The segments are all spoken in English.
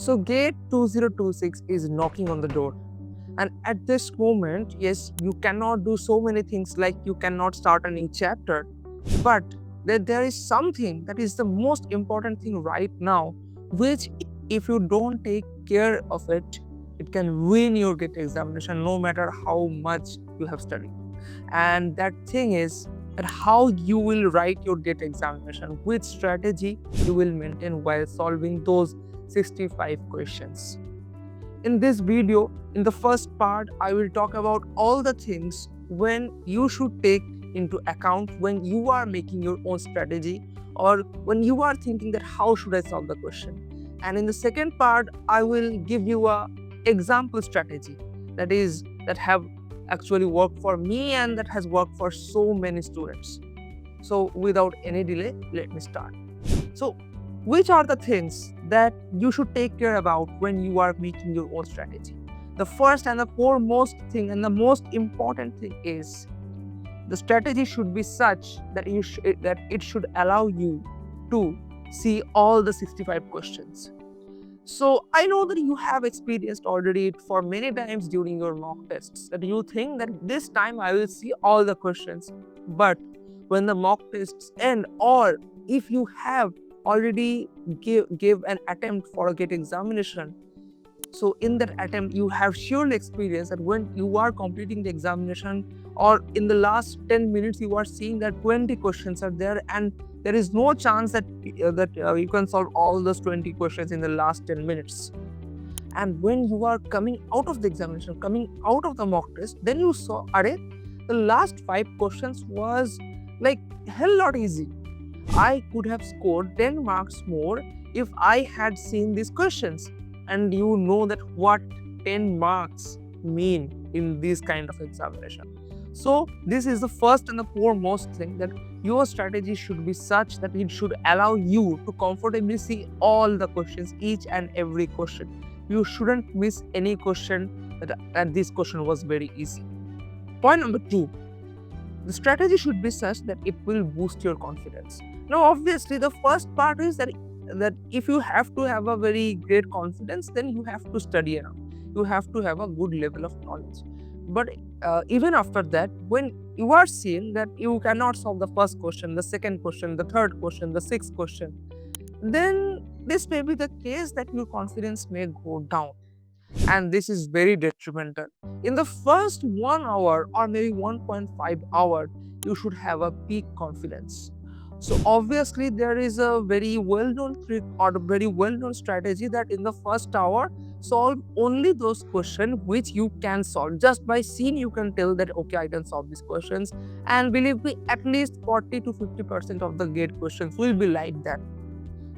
So GATE 2026 is knocking on the door. And at this moment, yes, you cannot do so many things, like you cannot start a new chapter, but there is something that is the most important thing right now, which if you don't take care of it, it can win your GATE examination no matter how much you have studied. And that thing is that how you will write your GATE examination, which strategy you will maintain while solving those 65 questions. In this video, in the first part, I will talk about all the things when you should take into account when you are making your own strategy, or when you are thinking that how should I solve the question. And in the second part, I will give you a example strategy that have actually worked for me and that has worked for so many students. So without any delay, let me start. So which are the things that you should take care about when you are making your own strategy? The first and the foremost thing and the most important thing is the strategy should be such that it should allow you to see all the 65 questions. So I know that you have experienced already for many times during your mock tests that you think that this time I will see all the questions. But when the mock tests end, or if you have already give an attempt for a GATE examination, so in that attempt you have surely experienced that when you are completing the examination, or in the last 10 minutes you are seeing that 20 questions are there, and there is no chance that you can solve all those 20 questions in the last 10 minutes. And when you are coming out of the examination, coming out of the mock test, then you saw, the last 5 questions was like hell lot easy. I could have scored 10 marks more if I had seen these questions. And you know that what 10 marks mean in this kind of examination. So this is the first and the foremost thing, that your strategy should be such that it should allow you to comfortably see all the questions, each and every question. You shouldn't miss any question that this question was very easy. Point number 2. The strategy should be such that it will boost your confidence. Now, obviously, the first part is that if you have to have a very great confidence, then you have to study enough. You have to have a good level of knowledge. But even after that, when you are seeing that you cannot solve the first question, the second question, the third question, the sixth question, then this may be the case that your confidence may go down. And this is very detrimental. In the first 1 hour or maybe 1.5 hour, you should have a peak confidence. So obviously there is a very well-known trick or a very well-known strategy that in the first hour, solve only those questions which you can solve. Just by seeing, you can tell that, okay, I can solve these questions. And believe me, at least 40 to 50% of the GATE questions will be like that.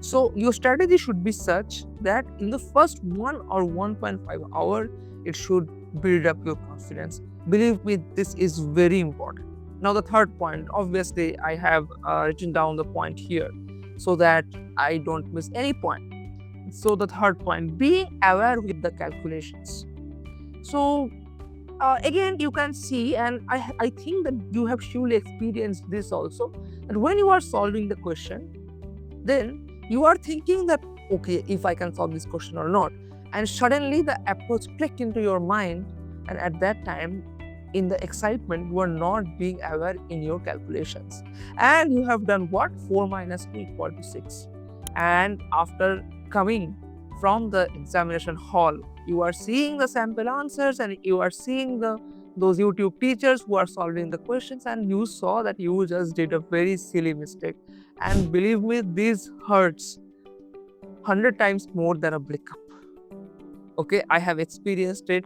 So your strategy should be such that in the first 1 or 1.5 hour, it should build up your confidence. Believe me, this is very important. Now the third point, obviously I have written down the point here so that I don't miss any point. So the third point, be aware with the calculations. So again, you can see, and I think that you have surely experienced this also, that when you are solving the question, then you are thinking that, okay, if I can solve this question or not. And suddenly the approach clicked into your mind, and at that time, in the excitement, you are not being aware in your calculations. And you have done what? 4 minus 2 equal to 6. And after coming from the examination hall, you are seeing the sample answers and you are seeing those YouTube teachers who are solving the questions, and you saw that you just did a very silly mistake. And believe me, this hurts 100 times more than a breakup. Okay, I have experienced it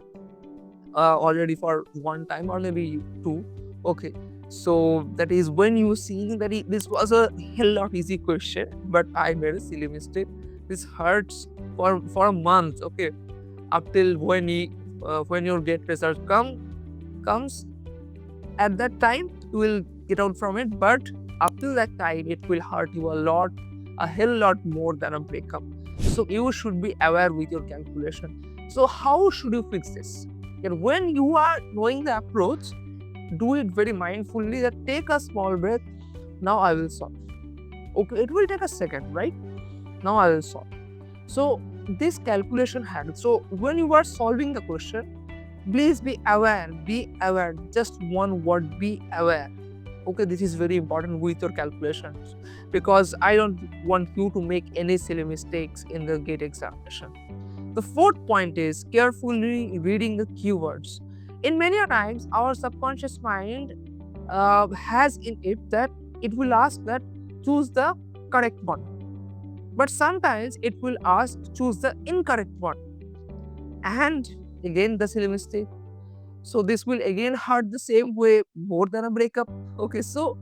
already for 1 time or maybe 2. Okay, so that is when you see that this was a hell lot easy question, but I made a silly mistake. This hurts for a month. Okay, up till when your GATE result comes, at that time you will get out from it, but up till that time it will hurt you a hell lot more than a breakup. So you should be aware with your calculation. So how should you fix this? And when you are knowing the approach, do it very mindfully, that take a small breath. Now I will solve. Okay, it will take a second, right? Now I will solve. So this calculation hack. So when you are solving the question, please be aware, just one word, be aware. Okay, this is very important with your calculations, because I don't want you to make any silly mistakes in the GATE examination. The fourth point is carefully reading the keywords. In many times, our subconscious mind has in it that it will ask that choose the correct one. But sometimes it will ask choose the incorrect one. And again, the silly mistake. So this will again hurt the same way more than a breakup. Okay, so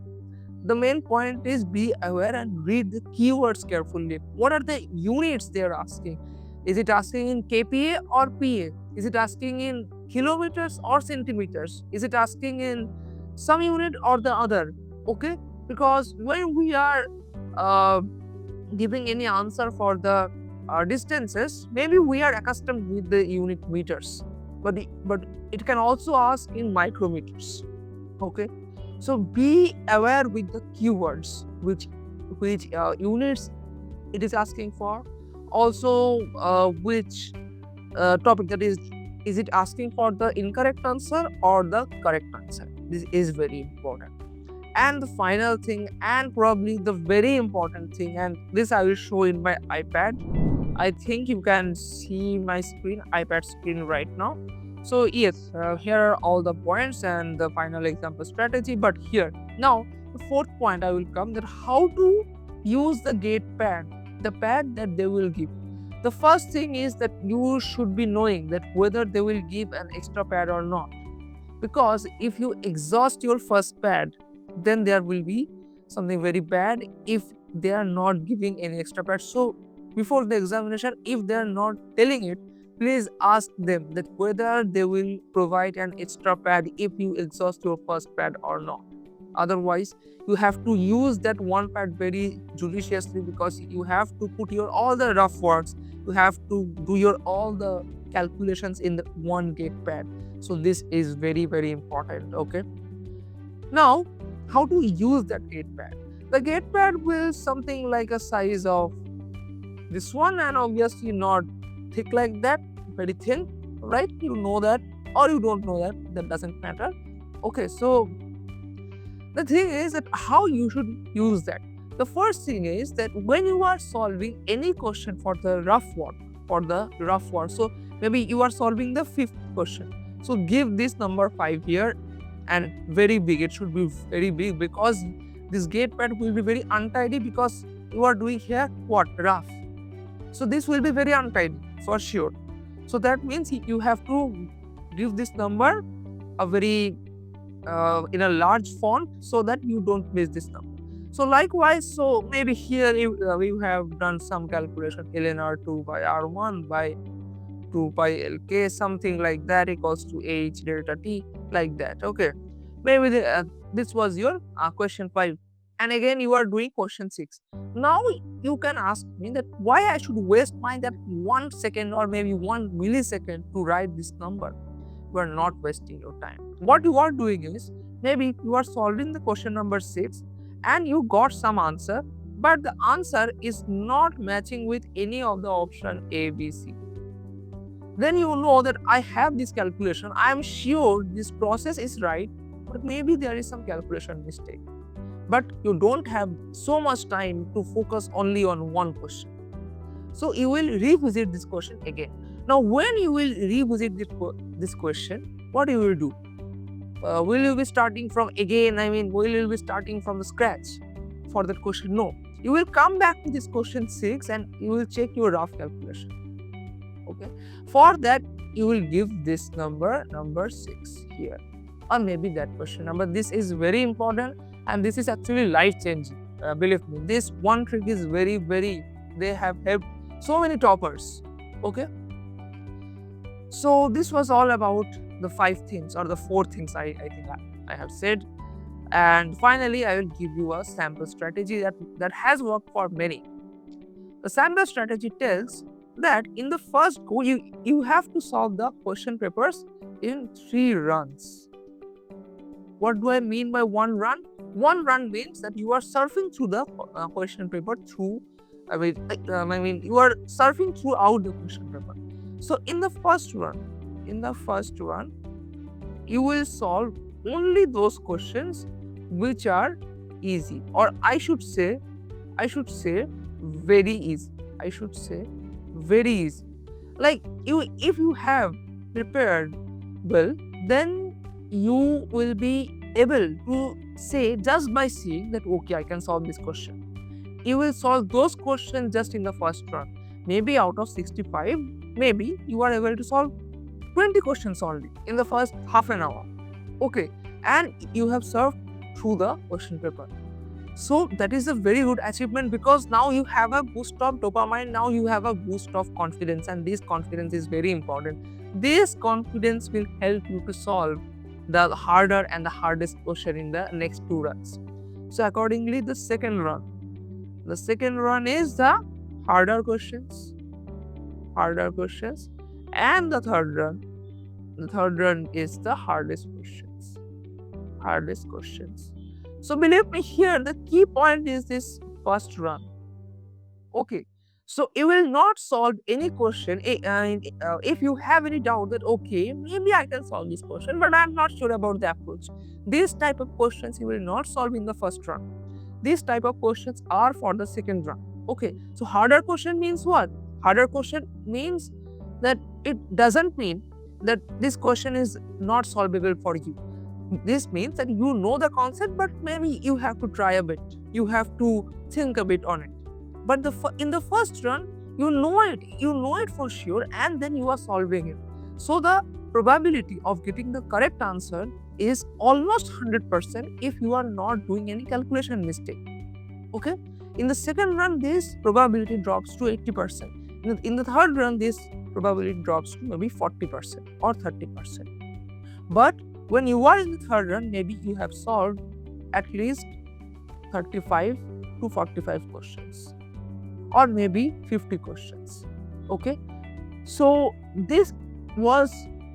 the main point is be aware and read the keywords carefully. What are the units they are asking? Is it asking in kPa or PA? Is it asking in kilometers or centimeters? Is it asking in some unit or the other? Okay, because when we are giving any answer for the distances, maybe we are accustomed with the unit meters, but it can also ask in micrometers. Okay, so be aware with the keywords, which units it is asking for. Also, which topic, that is it asking for the incorrect answer or the correct answer? This is very important. And the final thing, and probably the very important thing, and this I will show in my iPad. I think you can see my screen, iPad screen right now. So yes, here are all the points and the final example strategy. But here, now the fourth point I will come, that how to use the GATE pad, the pad that they will give. The first thing is that you should be knowing that whether they will give an extra pad or not. Because if you exhaust your first pad, then there will be something very bad if they are not giving any extra pad. So before the examination, if they are not telling it, please ask them that whether they will provide an extra pad if you exhaust your first pad or not. Otherwise, you have to use that one pad very judiciously, because you have to put your all the rough works, you have to do your all the calculations in the one GATE pad. So this is very, very important. Okay, now how to use that GATE pad? The GATE pad will something like a size of this one, and obviously not thick like that, very thin, right? You know that, or you don't know that doesn't matter. Okay, so the thing is that how you should use that. The first thing is that when you are solving any question for the rough work, so maybe you are solving the fifth question, so give this number 5 here, and very big, it should be very big, because this GATE pad will be very untidy, because you are doing here what, rough. So this will be very untidy for sure. So that means you have to give this number a very in a large font, so that you don't miss this number. So likewise, so maybe here we have done some calculation, ln r2 by r1 by 2 pi lk, something like that, equals to h delta t, like that. Okay, maybe this was your question 5, and again you are doing question 6. Now you can ask me that why I should waste my that 1 second or maybe 1 millisecond to write this number. You are not wasting your time. What you are doing is, maybe you are solving the question number 6 and you got some answer, but the answer is not matching with any of the option A, B, C. Then you know that I have this calculation, I am sure this process is right, but maybe there is some calculation mistake. But you don't have so much time to focus only on one question. So you will revisit this question again. Now, when you will revisit this question, what you will do? Will you be starting from again? Will you be starting from the scratch for that question? No. You will come back to this question 6 and you will check your rough calculation. Okay. For that, you will give this number 6 here, or maybe that question number. This is very important, and this is actually life-changing. Believe me, this one trick is very, very. They have helped so many toppers. Okay. So this was all about the 5 things or the 4 things I think I have said. And finally, I will give you a sample strategy that has worked for many. The sample strategy tells that in the first go, you have to solve the question papers in 3 runs. What do I mean by 1 run? 1 run means that you are surfing through the question paper through You are surfing throughout the question paper. So in the first one, you will solve only those questions which are easy, or I should say very easy. Very easy. Like if you have prepared well, then you will be able to say just by seeing that okay, I can solve this question. You will solve those questions just in the first run. Maybe out of 65, maybe you are able to solve 20 questions only in the first half an hour. Okay, and you have served through the question paper. So that is a very good achievement, because now you have a boost of dopamine, now you have a boost of confidence, and this confidence is very important. This confidence will help you to solve the harder and the hardest question in the next 2 runs. So accordingly, the second run is the harder questions, and the third run is the hardest questions. So believe me, here the key point is this first run. Okay, so you will not solve any question if you have any doubt that okay, maybe I can solve this question, but I'm not sure about the approach. These type of questions you will not solve in the first run. These type of questions are for the second run. Okay, so harder question means what? Harder question means that it doesn't mean that this question is not solvable for you. This means that you know the concept, but maybe you have to try a bit. You have to think a bit on it. But in the first run, you know it for sure, and then you are solving it. So the probability of getting the correct answer is almost 100% if you are not doing any calculation mistake. Okay? In the second run, this probability drops to 80%. In the third run, this probability drops to maybe 40% or 30%. But when you are in the third run, maybe you have solved at least 35 to 45 questions, or maybe 50 questions. Okay, so this was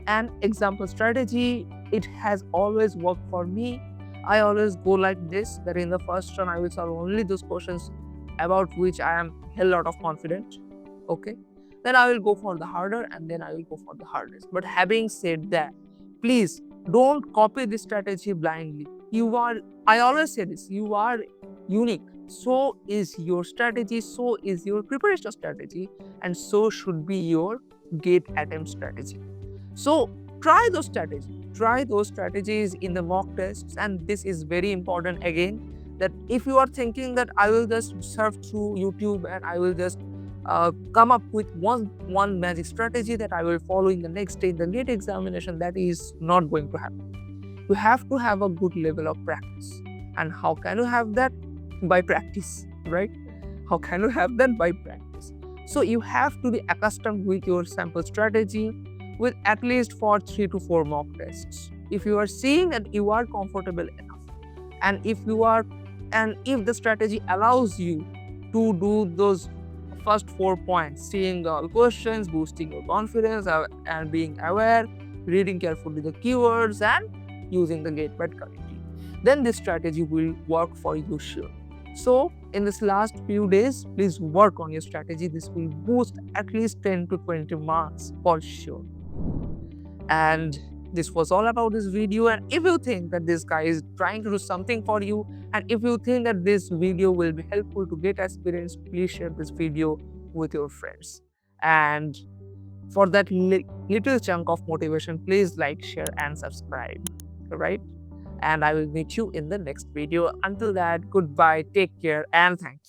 an example strategy. It has always worked for me. I always go like this, that in the first run I will solve only those questions about which I am a lot of confident. Okay, then I will go for the harder, and then I will go for the hardest. But having said that, please don't copy this strategy blindly. I always say this, you are unique. So is your strategy, so is your preparation strategy, and so should be your gate attempt strategy. So try those strategies in the mock tests. And this is very important again, that if you are thinking that I will just surf through YouTube and I will just come up with one magic strategy that I will follow in the next day in the gate examination, that is not going to happen. You have to have a good level of practice. And how can you have that? By practice, right? How can you have that? By practice. So you have to be accustomed with your sample strategy with at least for 3 to 4 mock tests. If you are seeing that you are comfortable enough, and if the strategy allows you to do those first 4 points, seeing all questions, boosting your confidence, and being aware, reading carefully the keywords, and using the gate pad correctly, then this strategy will work for you sure. So in this last few days, please work on your strategy. This will boost at least 10 to 20 marks for sure. And this was all about this video. And if you think that this guy is trying to do something for you, and if you think that this video will be helpful to GATE aspirants, please share this video with your friends. And for that little chunk of motivation, please like, share, and subscribe. Right? And I will meet you in the next video. Until that, goodbye, take care, and thank you.